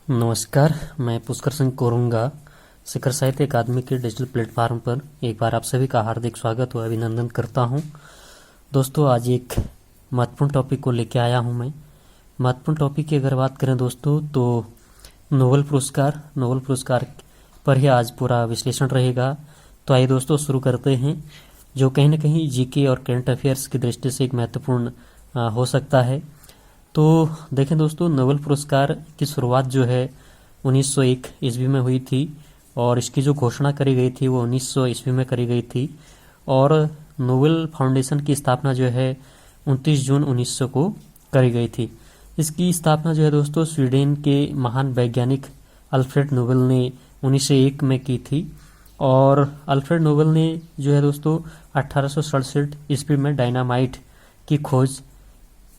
नमस्कार, मैं पुष्कर सिंह कोरुंगा शिखर साहित्य अकादमी के डिजिटल प्लेटफॉर्म पर एक बार आप सभी का हार्दिक स्वागत व अभिनंदन करता हूं। दोस्तों, आज एक महत्वपूर्ण टॉपिक को लेकर आया हूं मैं। महत्वपूर्ण टॉपिक की अगर बात करें दोस्तों, तो नोबेल पुरस्कार पर ही आज पूरा विश्लेषण रहेगा। तो आइए दोस्तों शुरू करते हैं, जो कहीं न कहीं जीके और करंट अफेयर्स की दृष्टि से एक महत्वपूर्ण हो सकता है। तो देखें दोस्तों, नोबेल पुरस्कार की शुरुआत जो है 1901 ईस्वी में हुई थी और इसकी जो घोषणा करी गई थी वो 1900 ईस्वी में करी गई थी। और नोबेल फाउंडेशन की स्थापना जो है 29 जून 1900 को करी गई थी। इसकी स्थापना जो है दोस्तों स्वीडन के महान वैज्ञानिक अल्फ्रेड नोबेल ने 1901 में की थी। और अल्फ्रेड नोबेल ने जो है दोस्तों 1867 ईस्वी में डायनामाइट की खोज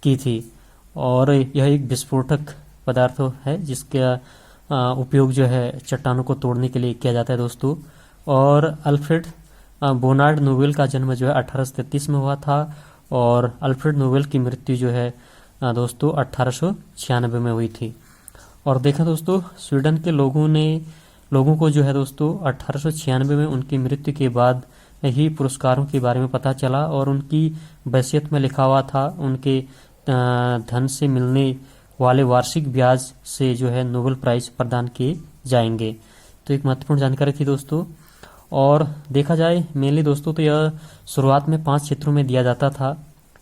की थी और यह एक विस्फोटक पदार्थ है जिसका उपयोग जो है चट्टानों को तोड़ने के लिए किया जाता है दोस्तों। और अल्फ्रेड बोनार्ड नोबेल का जन्म जो है 1833 में हुआ था और अल्फ्रेड नोबेल की मृत्यु जो है दोस्तों 1896 में हुई थी। और देखा दोस्तों, स्वीडन के लोगों को जो है दोस्तों 1896 में उनकी मृत्यु के बाद ही पुरस्कारों के बारे में पता चला और उनकी वसीयत में लिखा हुआ था उनके धन से मिलने वाले वार्षिक ब्याज से जो है नोबेल प्राइज प्रदान किए जाएंगे। तो एक महत्वपूर्ण जानकारी थी दोस्तों। और देखा जाए मेनली दोस्तों तो यह शुरुआत में 5 क्षेत्रों में दिया जाता था।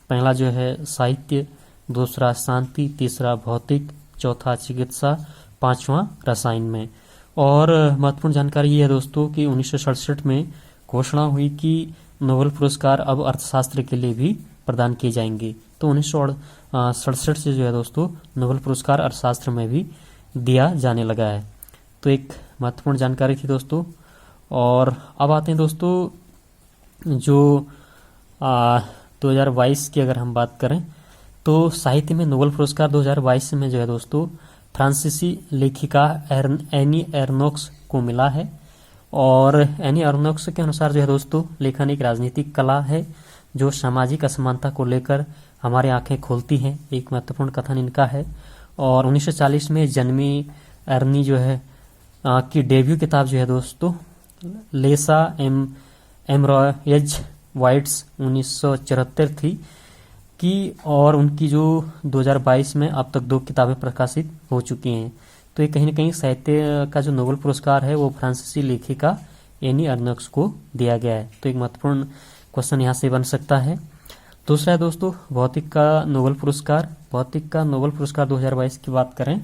पहला जो है साहित्य, दूसरा शांति, तीसरा भौतिक, चौथा चिकित्सा, पांचवा रसायन में। और महत्वपूर्ण जानकारी ये है दोस्तों कि 1967 में घोषणा हुई कि नोबेल पुरस्कार अब अर्थशास्त्र के लिए भी प्रदान किए जाएंगे। तो 1967 से जो है दोस्तों नोबेल पुरस्कार अर्थशास्त्र में भी दिया जाने लगा है। तो एक महत्वपूर्ण जानकारी थी दोस्तों। और अब आते हैं दोस्तों जो 2022 की अगर हम बात करें तो साहित्य में नोबेल पुरस्कार 2022 में जो है दोस्तों फ्रांसीसी लेखिका एनी एर्नोक्स को मिला है। और एनी एर्नोक्स के अनुसार जो है दोस्तों लेखन एक राजनीतिक कला है जो सामाजिक असमानता को लेकर हमारी आंखें खोलती हैं। एक महत्वपूर्ण कथन इनका है। और 1940 में जन्मी एर्नी जो है की डेब्यू किताब जो है दोस्तों लेसा एमरॉयज वाइट्स 1974 थी की। और उनकी जो 2022 में अब तक 2 किताबें प्रकाशित हो चुकी हैं। तो ये कहीं न कहीं साहित्य का जो नोबेल पुरस्कार है वो फ्रांसीसी लेखिका एनी एर्नोक्स को दिया गया है। तो एक महत्वपूर्ण क्वेश्चन यहाँ से बन सकता है। दूसरा है दोस्तों भौतिक का नोबेल पुरस्कार। भौतिक का नोबेल पुरस्कार 2022 की बात करें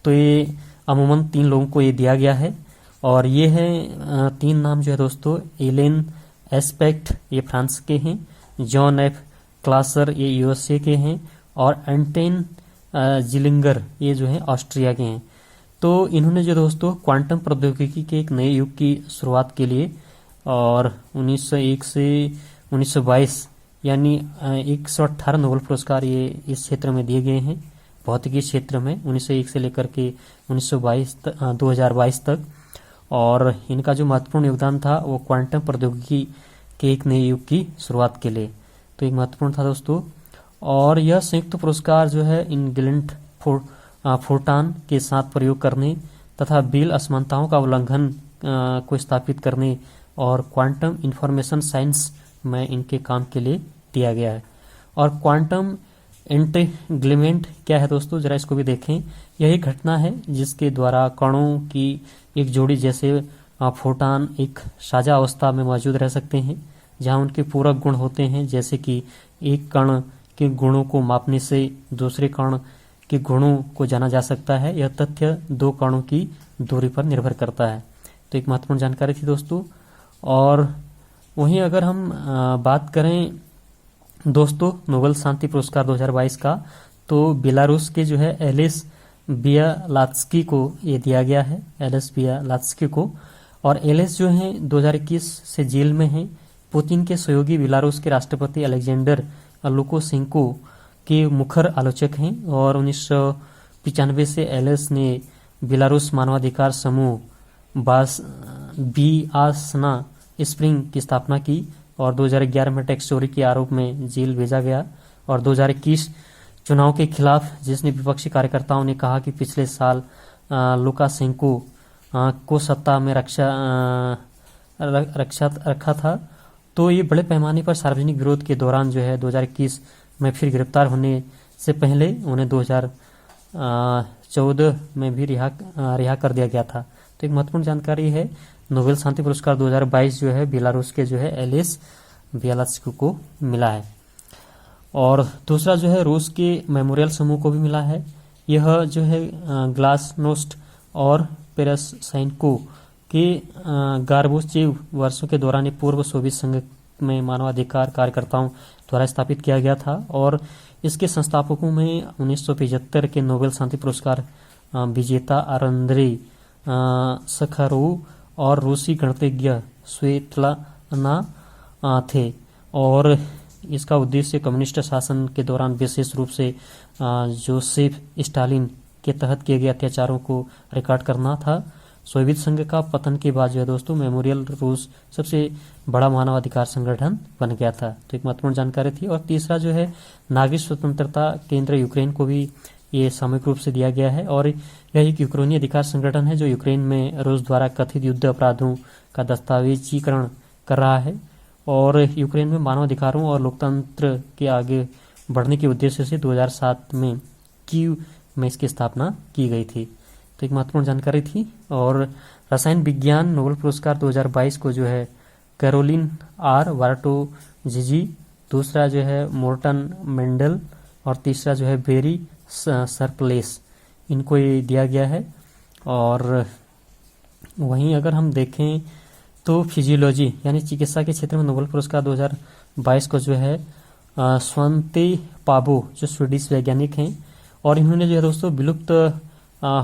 तो ये अमूमन 3 लोगों को ये दिया गया है। और ये है 3 नाम जो है दोस्तों एलेन एस्पेक्ट, ये फ्रांस के हैं, जॉन एफ क्लासर, ये यूएसए के हैं, और एंटेन जिलिंगर, ये जो है ऑस्ट्रिया के हैं। तो इन्होंने जो दोस्तों क्वांटम प्रौद्योगिकी के एक नए युग की शुरुआत के लिए और 1901 से 1922 यानी 118 नोबेल पुरस्कार ये इस क्षेत्र में दिए गए हैं। भौतिकी क्षेत्र में 1901 से लेकर के 2022 तक। और इनका जो महत्वपूर्ण योगदान था वो क्वांटम प्रौद्योगिकी के एक नए युग की शुरुआत के लिए। तो एक महत्वपूर्ण था दोस्तों। और यह संयुक्त पुरस्कार जो है इंग्लैंड फोर्टान के साथ प्रयोग करने तथा बिल असमानताओं का उल्लंघन को स्थापित करने और क्वांटम इंफॉर्मेशन साइंस में इनके काम के लिए दिया गया है। और क्वांटम एंटेंगलमेंट क्या है दोस्तों, जरा इसको भी देखें। यही घटना है जिसके द्वारा कणों की एक जोड़ी जैसे फोटान एक साझा अवस्था में मौजूद रह सकते हैं जहां उनके पूरक गुण होते हैं, जैसे कि एक कण के गुणों को मापने से दूसरे कण के गुणों को जाना जा सकता है। यह तथ्य 2 कणों की दूरी पर निर्भर करता है। तो एक महत्वपूर्ण जानकारी थी दोस्तों। और वहीं अगर हम बात करें दोस्तों नोबेल शांति पुरस्कार 2022 का, तो बेलारूस के जो है एलिस बियालात्स्की को ये दिया गया है, एलिस बियालात्स्की को। और एलिस जो है 2021 से जेल में है। पुतिन के सहयोगी बेलारूस के राष्ट्रपति अलेक्जेंडर लुकाशेंको के मुखर आलोचक हैं। और 1995 से एलिस ने बेलारूस मानवाधिकार समूह बियासना स्प्रिंग की स्थापना की और 2011 में टैक्स चोरी के आरोप में जेल भेजा गया। और 2021 चुनाव के खिलाफ जिसने विपक्षी कार्यकर्ताओं ने कहा कि पिछले साल लुकाशेंको को सत्ता में रखा था। तो ये बड़े पैमाने पर सार्वजनिक विरोध के दौरान जो है 2021 में फिर गिरफ्तार होने से पहले उन्हें 2014 में भी रिहा कर दिया गया था। तो एक महत्वपूर्ण जानकारी है, नोबेल शांति पुरस्कार 2022 जो है बेलारूस के जो है एलिस बियाल्त्स्की को मिला है। और दूसरा जो है रूस के मेमोरियल समूह को भी मिला है। यह जो है ग्लासनोस्ट और पेरेशेंको के गार्बोचेव वर्षों के दौरान पूर्व सोवियत संघ में मानवाधिकार कार्यकर्ताओं द्वारा स्थापित किया गया था। और इसके संस्थापकों में 1975 के नोबेल शांति पुरस्कार विजेता अरेंद्री सखारोव और रूसी गणितज्ञ स्वेतलाना थे। और इसका उद्देश्य कम्युनिस्ट शासन के दौरान विशेष रूप से जोसेफ स्टालिन के तहत किए गए अत्याचारों को रिकॉर्ड करना था। सोवियत संघ का पतन के बाद जो है दोस्तों मेमोरियल रूस सबसे बड़ा मानवाधिकार संगठन बन गया था। तो एक महत्वपूर्ण जानकारी थी। और तीसरा जो है नागरिक स्वतंत्रता केंद्र यूक्रेन को भी ये सामूहिक रूप से दिया गया है। और यह एक यूक्रेनी अधिकार संगठन है जो यूक्रेन में रूस द्वारा कथित युद्ध अपराधों का दस्तावेजीकरण कर रहा है। और यूक्रेन में मानवाधिकारों और लोकतंत्र के आगे बढ़ने के उद्देश्य से 2007 में कीव में इसकी स्थापना की गई थी। तो एक महत्वपूर्ण जानकारी थी। और रसायन विज्ञान नोबेल पुरस्कार 2022 को जो है कैरोलिन आर वार्टोजिजी, दूसरा जो है मोर्टन मेंडल और तीसरा जो है बेरी सरप्लेस, इनको ये दिया गया है। और वहीं अगर हम देखें तो फिजियोलॉजी यानी चिकित्सा के क्षेत्र में नोबेल पुरस्कार 2022 को जो है स्वंते पाबो जो स्वीडिश वैज्ञानिक हैं, और इन्होंने जो है दोस्तों विलुप्त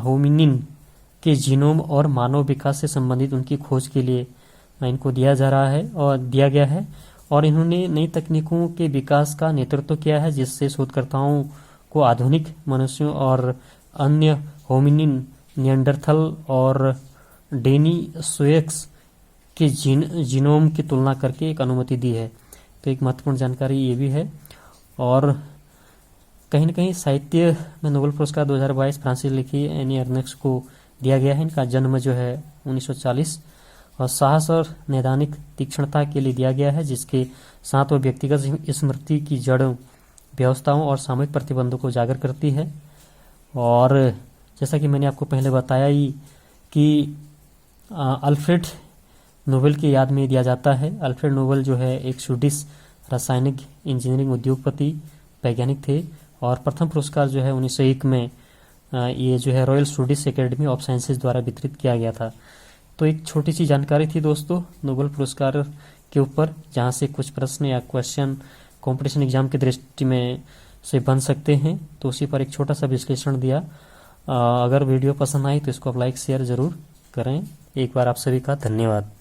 होमिनिन के जीनोम और मानव विकास से संबंधित उनकी खोज के लिए इनको दिया गया है। और इन्होंने नई तकनीकों के विकास का नेतृत्व किया है जिससे शोधकर्ताओं को आधुनिक मनुष्यों और अन्य होमिनिन, निएंडरथल और डेनिसोएक्स के जीनोम की तुलना करके एक अनुमति दी है। तो एक महत्वपूर्ण जानकारी ये भी है। और कहीं न कहीं साहित्य में नोबेल पुरस्कार 2022 फ्रांसीसी लेखक एनी अर्नेस्ट को दिया गया है। इनका जन्म जो है 1940 और साहस और नैदानिक तीक्ष्णता के लिए दिया गया है, जिसके साथ वो व्यक्तिगत स्मृति की जड़ों, व्यवस्थाओं और सामूहिक प्रतिबंधों को उजागर करती है। और जैसा कि मैंने आपको पहले बताया ही कि अल्फ्रेड नोबेल की याद में दिया जाता है। अल्फ्रेड नोबेल जो है एक स्वीडिश रासायनिक इंजीनियरिंग उद्योगपति वैज्ञानिक थे। और प्रथम पुरस्कार जो है 1901 में ये जो है royal Swedish academy of sciences द्वारा वितरित किया गया था। तो एक छोटी सी जानकारी थी दोस्तों नोबेल पुरस्कार के ऊपर, जहाँ से कुछ प्रश्न या क्वेश्चन कंपटीशन एग्जाम की दृष्टि में से बन सकते हैं। तो उसी पर एक छोटा सा विश्लेषण दिया। अगर वीडियो पसंद आई तो इसको आप लाइक शेयर ज़रूर करें। एक बार आप सभी का धन्यवाद।